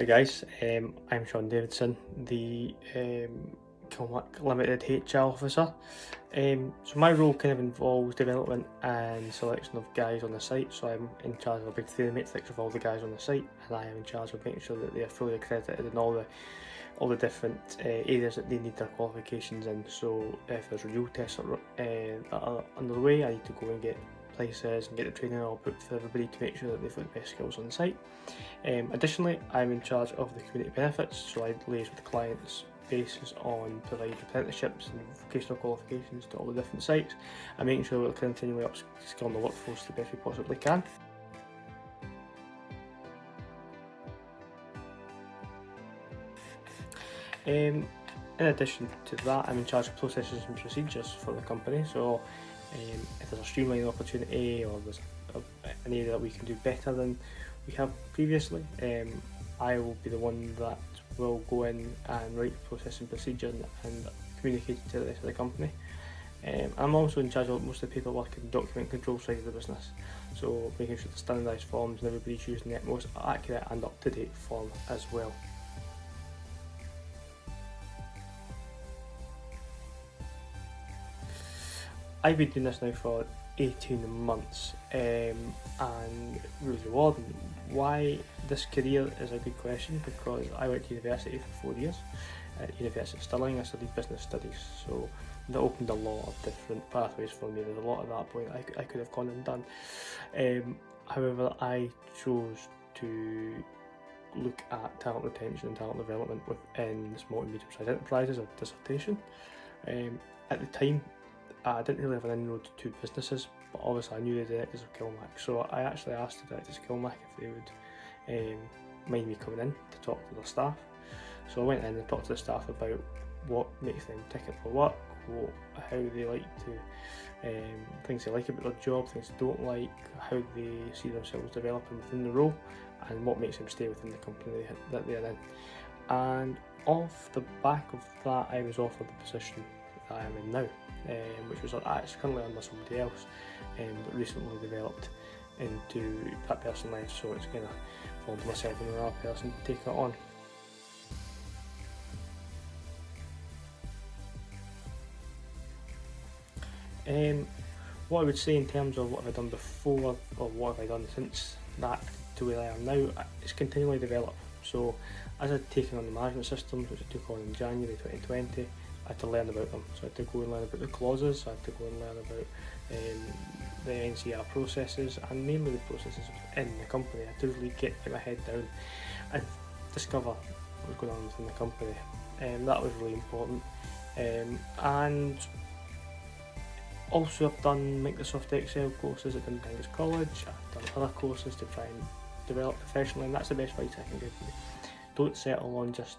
Hi guys, I'm Sean Davidson, the Kilmac Limited HR officer. So my role kind of involves development and selection of guys on the site. So I'm in charge of a big theory matrix of all the guys on the site, and I am in charge of making sure that they are fully accredited in all the different areas that they need their qualifications in. So if there's review tests that are underway, I need to go and get places and get the training all booked for everybody to make sure that they've got the best skills on the site. Additionally, I'm in charge of the community benefits, so I liaise with the clients basis on providing apprenticeships and vocational qualifications to all the different sites and making sure we're continually upskilling the workforce the best we possibly can. In addition to that, I'm in charge of processes and procedures for the company, so if there's a streamlining opportunity or there's an area that we can do better than we have previously, I will be the one that will go in and write the process and procedure and communicate it to the rest of the company. I'm also in charge of most of the paperwork and document control side of the business, so making sure the standardised forms and everybody's using the most accurate and up-to-date form as well. I've been doing this now for 18 months and really rewarding. Why this career is a good question, because I went to university for 4 years. At University of Stirling I studied business studies, so that opened a lot of different pathways for me. There's a lot at that point I could have gone and done. However, I chose to look at talent retention and talent development within small and medium-sized enterprises as a dissertation. At the time, I didn't really have an inroad to businesses, but obviously I knew the directors of Kilmac, so I actually asked the directors of Kilmac if they would mind me coming in to talk to their staff. So I went in and talked to the staff about what makes them tick up for work, how they like to, things they like about their job, things they don't like, how they see themselves developing within the role, and what makes them stay within the company that they're in. And off the back of that, I was offered the position that I am in now, which was actually currently under somebody else, but recently developed into that person left, so it's kind of fallen to myself and another person to take it on. What I would say in terms of what have I done before or what have I done since that to where I am now, it's continually develop. So as I'd taken on the management systems, which I took on in January 2020, I had to learn about them. So I had to go and learn about the clauses, I had to go and learn about the NCR processes, and mainly the processes within the company. I had to really get my head down and discover what was going on within the company. That was really important. And also I've done Microsoft Excel courses at Dundee College. I've done other courses to try and develop professionally, and that's the best advice I can give you. Don't settle on just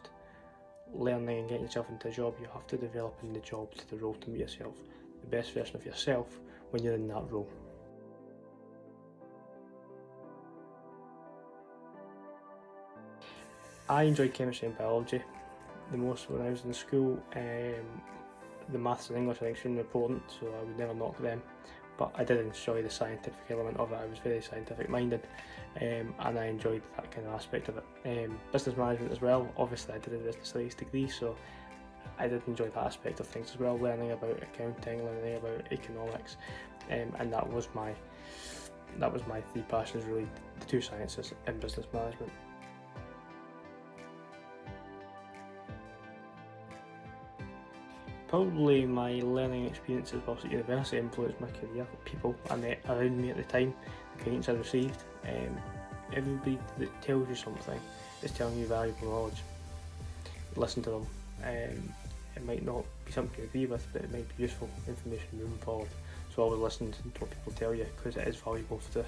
learning and getting yourself into a job. You have to develop in the job to the role to make yourself the best version of yourself when you're in that role. I enjoyed chemistry and biology the most when I was in school. The maths and English are extremely important, so I would never knock them, but I did enjoy the scientific element of it. I was very scientific minded, and I enjoyed that kind of aspect of it. Business management as well, obviously I did a business studies degree, so I did enjoy that aspect of things as well, learning about accounting, learning about economics, and that was my three passions really, the two sciences and business management. Probably my learning experiences whilst at university influenced my career. People I met around me at the time, the guidance I received. Everybody that tells you something is telling you valuable knowledge. Listen to them. It might not be something you agree with, but it might be useful information moving forward. So always listen to what people tell you, because it is valuable to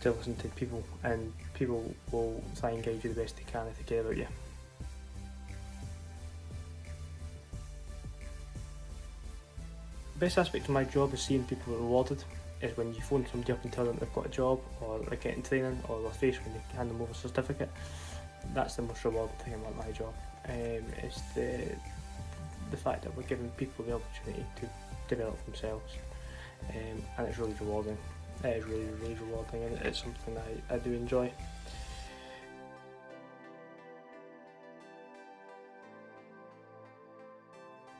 listen to people, and people will try and guide you the best they can if they care about you. The best aspect of my job is seeing people rewarded. Is when you phone somebody up and tell them they've got a job, or they're getting training, or their face when you hand them over a certificate. That's the most rewarding thing about my job. It's the fact that we're giving people the opportunity to develop themselves, and it's really rewarding. It is really rewarding, and it's something that I do enjoy.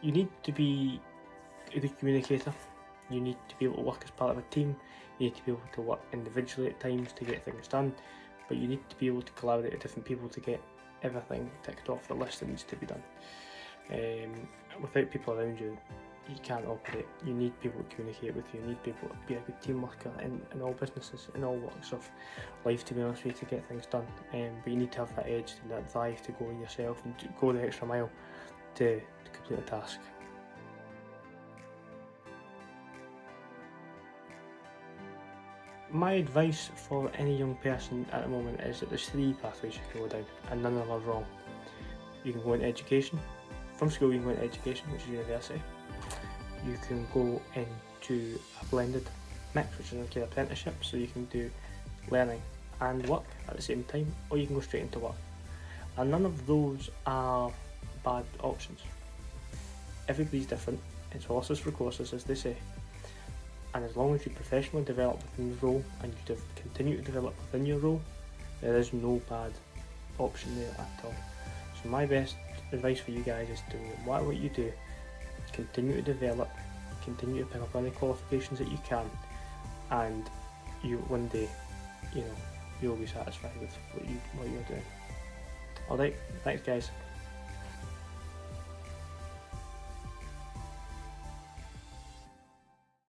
you need to be a good communicator. You need to be able to work as part of a team. You need to be able to work individually at times to get things done, but you need to be able to collaborate with different people to get everything ticked off the list that needs to be done. Without people around you, you can't operate. You need people to communicate with you. You need people to be a good team worker in all businesses, in all walks of life, to be honest with you, to get things done. But you need to have that edge and that drive to go in yourself and to go the extra mile to complete a task. My advice for any young person at the moment is that there's 3 pathways you can go down, and none of them are wrong. You can go into education. From school you can go into education, which is university. You can go into a blended mix, which is like an apprenticeship, so you can do learning and work at the same time, or you can go straight into work. And none of those are bad options. Everybody's different. It's horses for courses, as they say. And as long as you professionally develop within the role and you continue to develop within your role, there is no bad option there at all. So my best advice for you guys is to, no matter what you do, continue to develop, continue to pick up any qualifications that you can, and you one day, you'll be satisfied with what you're doing. Alright, thanks guys.